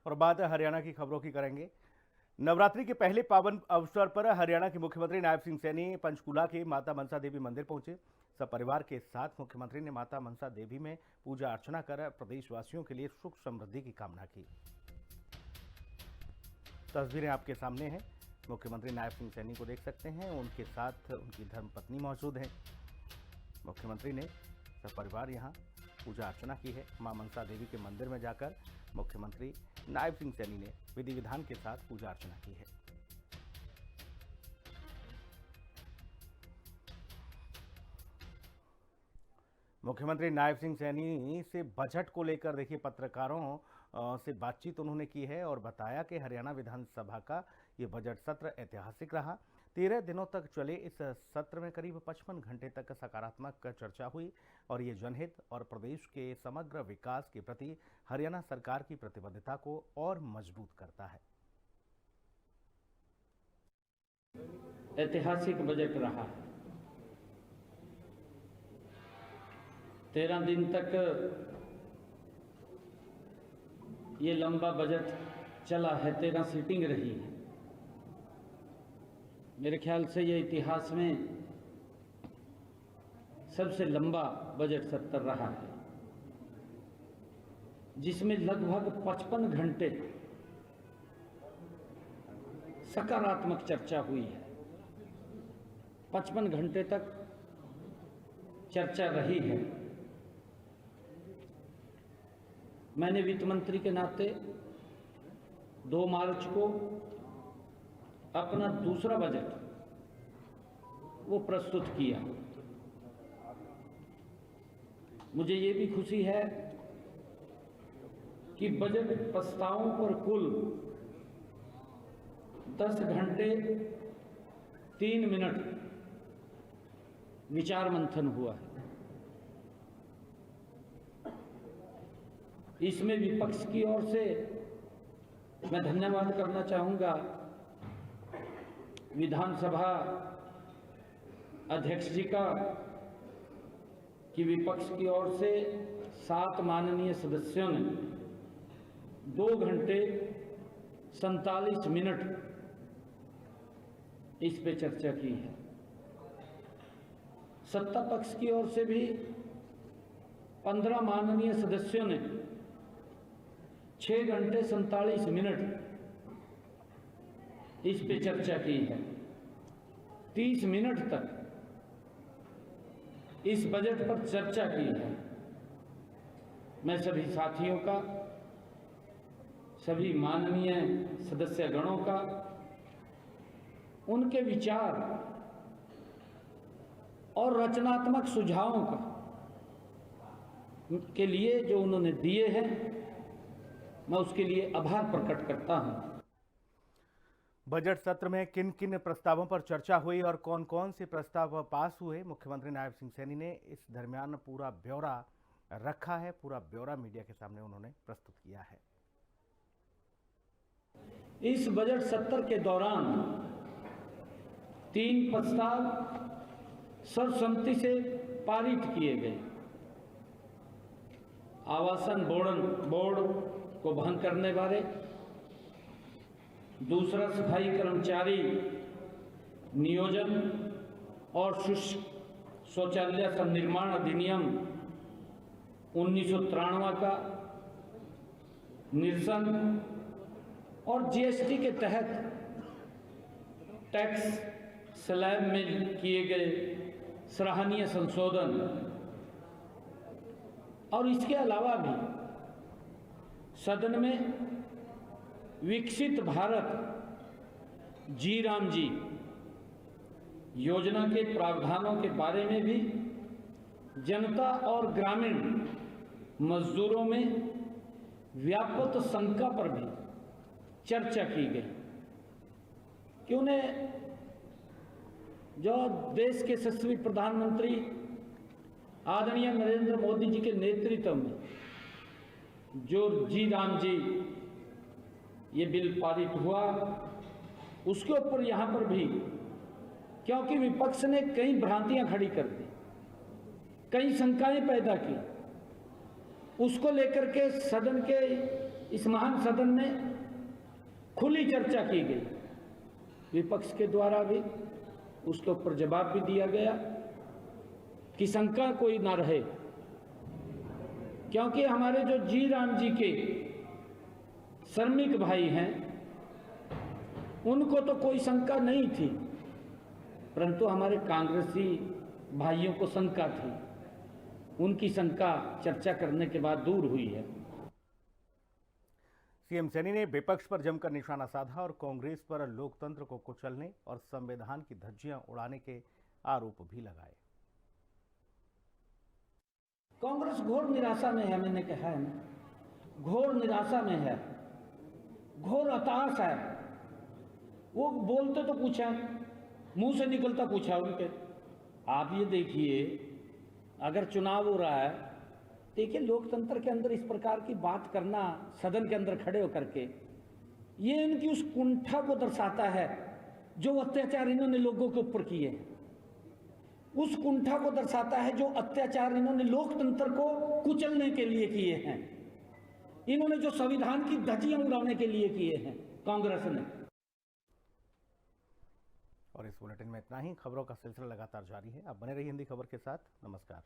और बात हरियाणा की खबरों की करेंगे। नवरात्रि के पहले पावन अवसर पर हरियाणा के मुख्यमंत्री नायब सिंह सैनी पंचकूला के माता मनसा देवी मंदिर पहुंचे। सब परिवार के साथ मुख्यमंत्री ने माता मनसा देवी में पूजा अर्चना कर प्रदेशवासियों के लिए सुख समृद्धि की कामना की। तस्वीरें आपके सामने हैं। मुख्यमंत्री नायब सिंह सैनी को देख सकते हैं, उनके साथ उनकी धर्मपत्नी मौजूद हैं। मुख्यमंत्री ने सब परिवार यहां पूजा अर्चना की है। मां मनसा देवी के मंदिर में जाकर मुख्यमंत्री नायब सिंह सैनी ने विधि विधान के साथ पूजा अर्चना की है। मुख्यमंत्री नायब सिंह सैनी से बजट को लेकर देखिए पत्रकारों से बातचीत उन्होंने की है और बताया कि हरियाणा विधानसभा का ये बजट सत्र ऐतिहासिक रहा। 13 दिनों तक चले इस सत्र में करीब 55 घंटे तक सकारात्मक चर्चा हुई और ये जनहित और प्रदेश के समग्र विकास के प्रति हरियाणा सरकार की प्रतिबद्धता को और मजबूत करता है। ऐतिहासिक बजट रहा। 13 दिन तक ये लंबा बजट चला है, 13 सीटिंग रही है। मेरे ख्याल से ये इतिहास में सबसे लंबा बजट सत्र रहा है, जिसमें लगभग 55 घंटे सकारात्मक चर्चा हुई है। 55 घंटे तक चर्चा रही है। मैंने वित्त मंत्री के नाते 2 मार्च को अपना दूसरा बजट वो प्रस्तुत किया। मुझे ये भी खुशी है कि बजट प्रस्तावों पर कुल 10 घंटे 3 मिनट विचार मंथन हुआ है। इसमें विपक्ष की ओर से मैं धन्यवाद करना चाहूंगा विधानसभा अध्यक्ष जी का कि विपक्ष की ओर से 7 माननीय सदस्यों ने 2 घंटे 47 मिनट इस पे चर्चा की है। सत्ता पक्ष की ओर से भी 15 माननीय सदस्यों ने 6 घंटे 47 मिनट इस पे चर्चा की है। 30 मिनट तक इस बजट पर चर्चा की है। मैं सभी साथियों का, सभी माननीय सदस्यगणों का, उनके विचार और रचनात्मक सुझावों का के लिए जो उन्होंने दिए हैं, मैं उसके लिए आभार प्रकट करता हूं। बजट सत्र में किन किन प्रस्तावों पर चर्चा हुई और कौन कौन से प्रस्ताव पास हुए, मुख्यमंत्री नायब सिंह सैनी ने इस दरमियान पूरा ब्यौरा रखा है। पूरा ब्यौरा मीडिया के सामने उन्होंने प्रस्तुत किया है। इस बजट सत्र के दौरान 3 प्रस्ताव सर्वसम्मति से पारित किए गए। आवासन बोर्ड को भंग करने बारे, दूसरा सफाई कर्मचारी नियोजन और शौचालय संनिर्माण अधिनियम 1993 का निरसन और जीएसटी के तहत टैक्स स्लैब में किए गए सराहनीय संशोधन, और इसके अलावा भी सदन में विकसित भारत जी राम जी योजना के प्रावधानों के बारे में भी जनता और ग्रामीण मजदूरों में व्यापक शंका पर भी चर्चा की गई कि उन्हें जो देश के यशस्वी प्रधानमंत्री आदरणीय नरेंद्र मोदी जी के नेतृत्व में जो जी राम जी ये बिल पारित हुआ, उसके ऊपर यहाँ पर भी, क्योंकि विपक्ष ने कई भ्रांतियां खड़ी कर दी, कई शंकाएं पैदा की, उसको लेकर के सदन के इस महान सदन में खुली चर्चा की गई, विपक्ष के द्वारा भी उसके ऊपर जवाब भी दिया गया कि शंका कोई ना रहे, क्योंकि हमारे जो जी राम जी के श्रमिक भाई हैं उनको तो कोई शंका नहीं थी, परंतु हमारे कांग्रेसी भाइयों को शंका थी। उनकी शंका चर्चा करने के बाद दूर हुई है। सीएम सैनी ने विपक्ष पर जमकर निशाना साधा और कांग्रेस पर लोकतंत्र को कुचलने और संविधान की धज्जियां उड़ाने के आरोप भी लगाए। कांग्रेस घोर निराशा में है, मैंने कहा है ना, घोर निराशा में है, घोर हताश है। वो बोलते तो कुछ है, मुंह से निकलता कुछ है उनके। आप ये देखिए, अगर चुनाव हो रहा है, देखिए लोकतंत्र के अंदर इस प्रकार की बात करना सदन के अंदर खड़े होकर के, ये इनकी उस कुंठा को दर्शाता है जो अत्याचार इन्होंने लोगों के ऊपर किए, उस कुंठा को दर्शाता है जो अत्याचार इन्होंने लोकतंत्र को कुचलने के लिए किए हैं, इन्होंने जो संविधान की धज्जियां उड़ाने के लिए किए हैं कांग्रेस ने। और इस बुलेटिन में इतना ही। खबरों का सिलसिला लगातार जारी है। आप बने रहिए हिंदी खबर के साथ। नमस्कार।